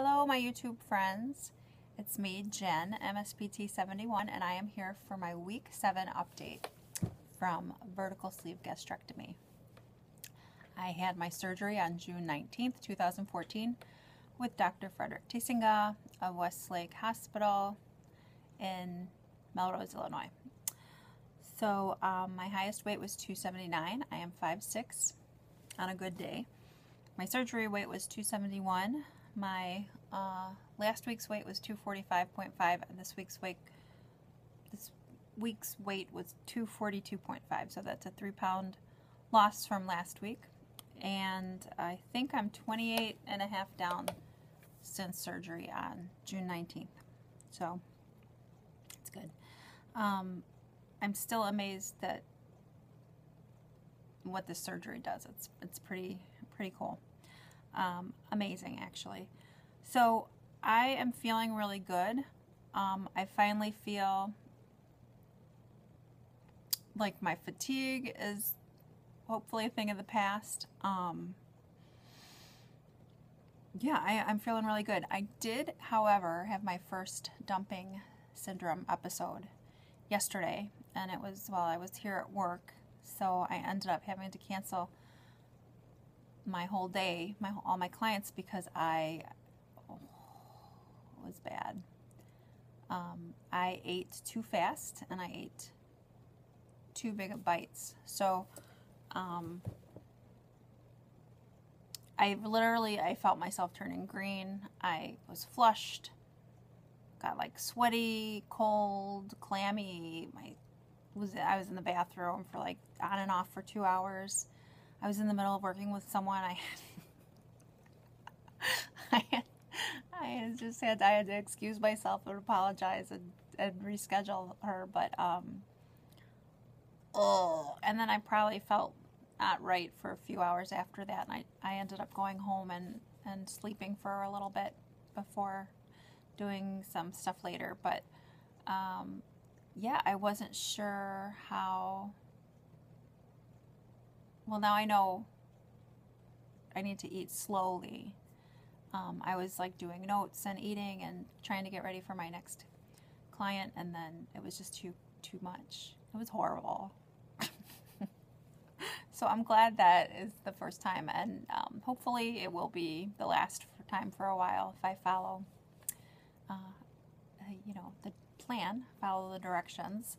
Hello, my YouTube friends. It's me, Jen, MSPT71, and I am here for my week 7 update from vertical sleeve gastrectomy. I had my surgery on June 19th, 2014 with Dr. Frederick Tiesinga of Westlake Hospital in Melrose, Illinois. So my highest weight was 279. I am 5'6" on a good day. My surgery weight was 271. My last week's weight was 245.5, and this week's weight was 242.5. So that's a 3-pound loss from last week. And I think I'm 28.5 down since surgery on June 19th. So it's good. I'm still amazed that what this surgery does. It's pretty cool. Amazing, actually. So I am feeling really good. I finally feel like my fatigue is hopefully a thing of the past. Yeah, I'm feeling really good. I did, however, have my first dumping syndrome episode yesterday, and it was while I was here at work, so I ended up having to cancel my whole day, all my clients, because I was bad. I ate too fast, and I ate too big of bites. So I felt myself turning green. I was flushed, got like sweaty, cold, clammy. I was in the bathroom for like on and off for 2 hours. I was in the middle of working with someone. I had to excuse myself and apologize and reschedule her, but and then I probably felt not right for a few hours after that, and I ended up going home and sleeping for a little bit before doing some stuff later. But yeah, I wasn't sure how. Well, now I know I need to eat slowly. I was like doing notes and eating and trying to get ready for my next client, and then it was just too much. It was horrible. So I'm glad that is the first time, and hopefully it will be the last time for a while if I follow, the plan, follow the directions.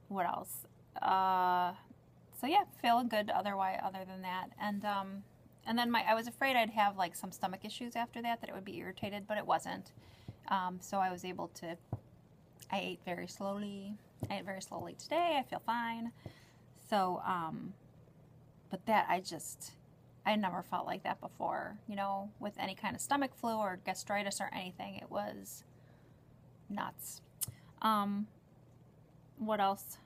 What else? So yeah, feeling good other than that. And then I was afraid I'd have like some stomach issues after that it would be irritated, but it wasn't. So I was able to, I ate very slowly today. I feel fine. So, but that I never felt like that before, with any kind of stomach flu or gastritis or anything. It was nuts. What else?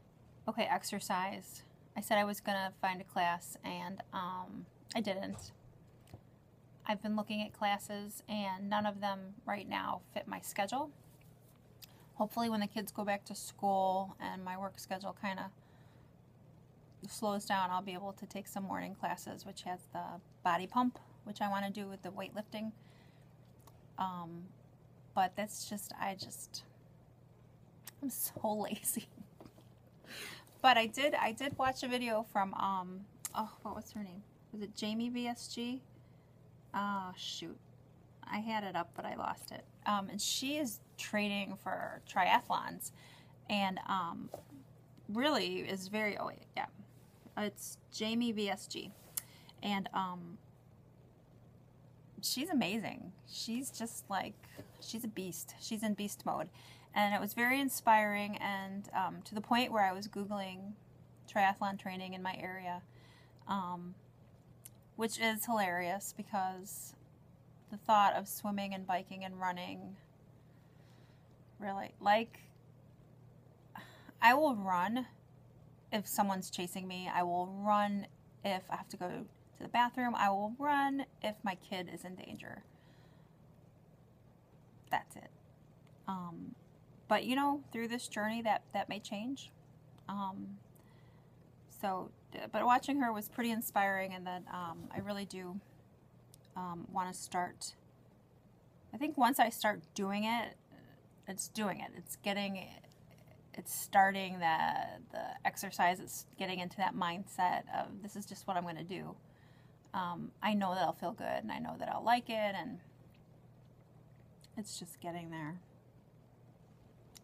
Okay, exercise. I said I was going to find a class, and I didn't. I've been looking at classes, and none of them right now fit my schedule. Hopefully when the kids go back to school and my work schedule kind of slows down, I'll be able to take some morning classes, which has the body pump, which I want to do with the weightlifting. But that's just, I'm so lazy. But I did watch a video from, what was her name? Was it Jamie VSG? Oh, shoot. I had it up, but I lost it. And she is training for triathlons, and really is very, it's Jamie VSG. And she's amazing. She's just like, she's a beast. She's in beast mode. And it was very inspiring, and to the point where I was Googling triathlon training in my area, which is hilarious because the thought of swimming and biking and running, really, like, I will run if someone's chasing me. I will run if I have to go to the bathroom. I will run if my kid is in danger. That's it. But through this journey that may change. But watching her was pretty inspiring, and then I really do want to start. I think once I start doing it, it's doing it. It's starting the exercise. It's getting into that mindset of this is just what I'm going to do. I know that I'll feel good, and I know that I'll like it, and it's just getting there.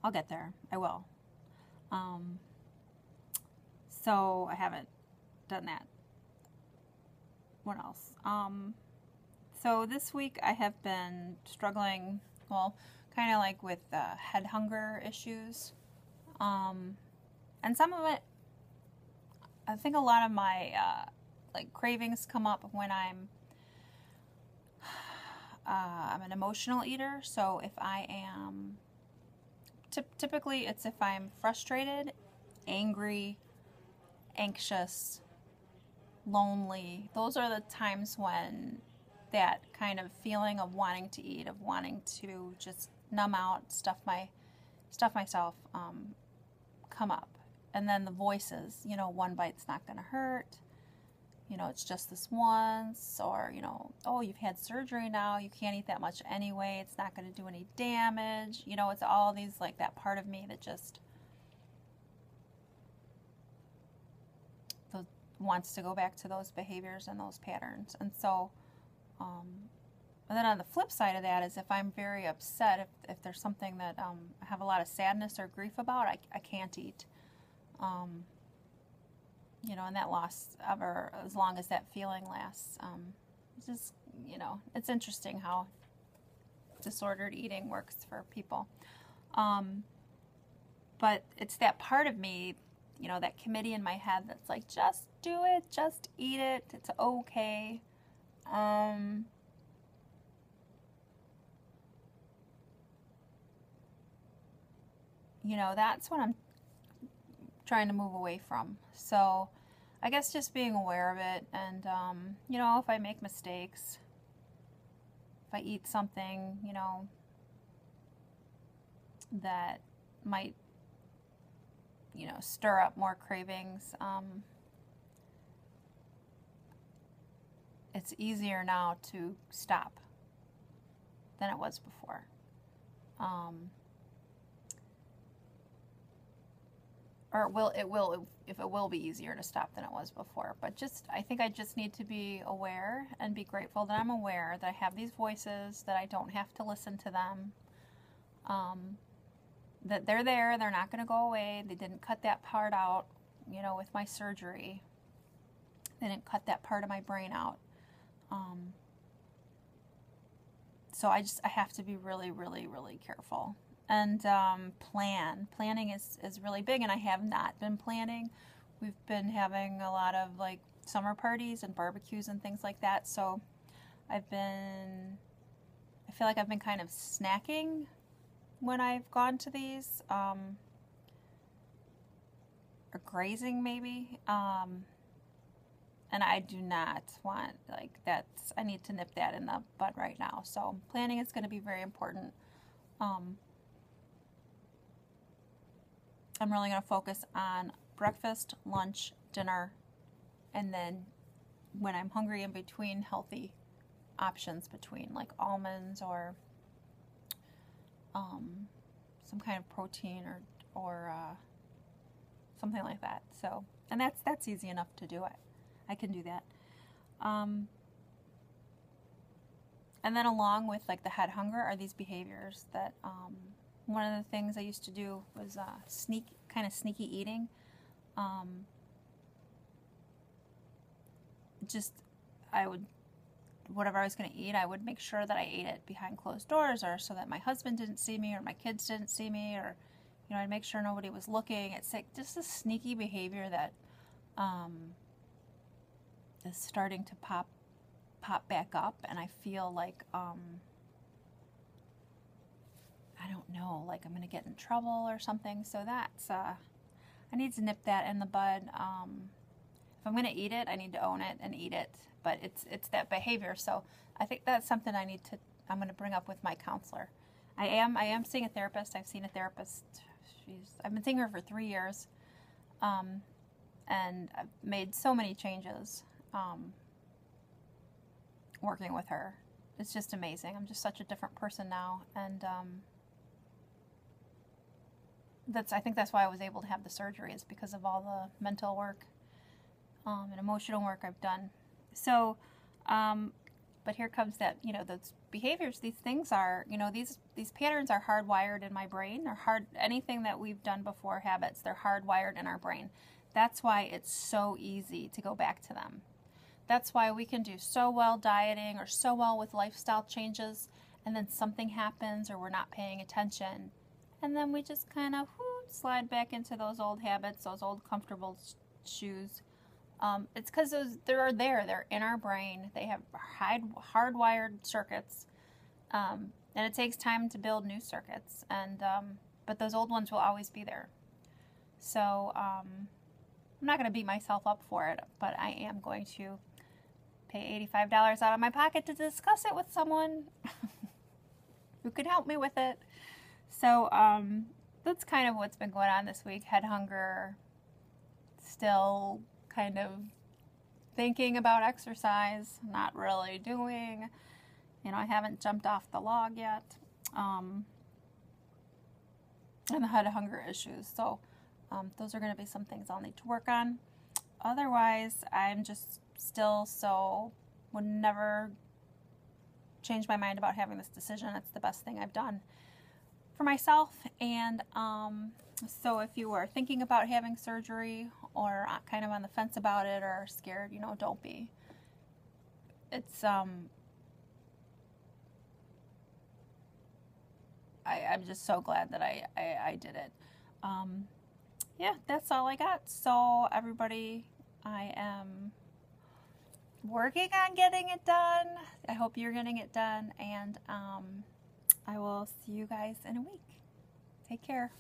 I'll get there. I will. So I haven't done that. What else? So this week I have been struggling, well, kind of like with head hunger issues. And some of it, I think a lot of my like cravings come up when I'm an emotional eater. So if I am, typically it's if I'm frustrated, angry, anxious, lonely. Those are the times when that kind of feeling of wanting to eat, of wanting to just numb out, stuff myself, come up. And then the voices, you know, one bite's not going to hurt. You know, it's just this once. Or, you know, oh, you've had surgery now. You can't eat that much anyway. It's not going to do any damage. You know, it's all these, like, that part of me that just wants to go back to those behaviors and those patterns. And so, and then on the flip side of that is if I'm very upset, if there's something that I have a lot of sadness or grief about, I can't eat. You know, and that lasts ever, as long as that feeling lasts. It's just, you know, it's interesting how disordered eating works for people. But it's that part of me, you know, that committee in my head that's like, just do it, just eat it, it's okay. You know, that's what I'm trying to move away from. So I guess just being aware of it, and you know, if I make mistakes, if I eat something, you know, that might, you know, stir up more cravings, it's easier now to stop than it was before. Or it will be easier to stop than it was before. But I think I just need to be aware and be grateful that I'm aware that I have these voices, that I don't have to listen to them, that they're there, they're not going to go away. They didn't cut that part out, you know, with my surgery. They didn't cut that part of my brain out. So I have to be really, really, really careful. And planning is really big, and I have not been planning. We've been having a lot of like summer parties and barbecues and things like that, so I feel like I've been kind of snacking when I've gone to these, or grazing maybe, and I do not want, like, I need to nip that in the bud right now. So planning is going to be very important. I'm really going to focus on breakfast, lunch, dinner, and then when I'm hungry in between, healthy options between, like almonds or some kind of protein or something like that. So, and that's easy enough to do it. I can do that. And then along with like the head hunger are these behaviors that one of the things I used to do was sneaky eating. Whatever I was going to eat, I would make sure that I ate it behind closed doors, or so that my husband didn't see me or my kids didn't see me, or, you know, I'd make sure nobody was looking. It's like just a sneaky behavior that is starting to pop back up, and I feel like I don't know, like I'm going to get in trouble or something. So that's, I need to nip that in the bud. If I'm going to eat it, I need to own it and eat it. But it's that behavior. So I think that's something I'm going to bring up with my counselor. I am seeing a therapist. I've seen a therapist. I've been seeing her for 3 years. And I've made so many changes. working with her. It's just amazing. I'm just such a different person now, and I think that's why I was able to have the surgery, is because of all the mental work and emotional work I've done. So, but here comes that, those behaviors, these things are, these patterns are hardwired in my brain. They're anything that we've done before, habits, they're hardwired in our brain. That's why it's so easy to go back to them. That's why we can do so well dieting or so well with lifestyle changes, and then something happens or we're not paying attention, and then we just kind of slide back into those old habits, those old comfortable shoes. It's because they're in our brain. They have hardwired circuits, and it takes time to build new circuits. But those old ones will always be there. So I'm not going to beat myself up for it, but I am going to pay $85 out of my pocket to discuss it with someone who could help me with it. So that's kind of what's been going on this week. Head hunger, still kind of thinking about exercise, not really doing. I haven't jumped off the log yet. And the head hunger issues. So those are going to be some things I'll need to work on. Otherwise, I'm just would never change my mind about having this decision. It's the best thing I've done for myself. And so if you are thinking about having surgery or kind of on the fence about it or scared, don't be. It's I'm just so glad that I did it. Yeah, that's all I got. So everybody, I am working on getting it done. I hope you're getting it done, and I will see you guys in a week. Take care.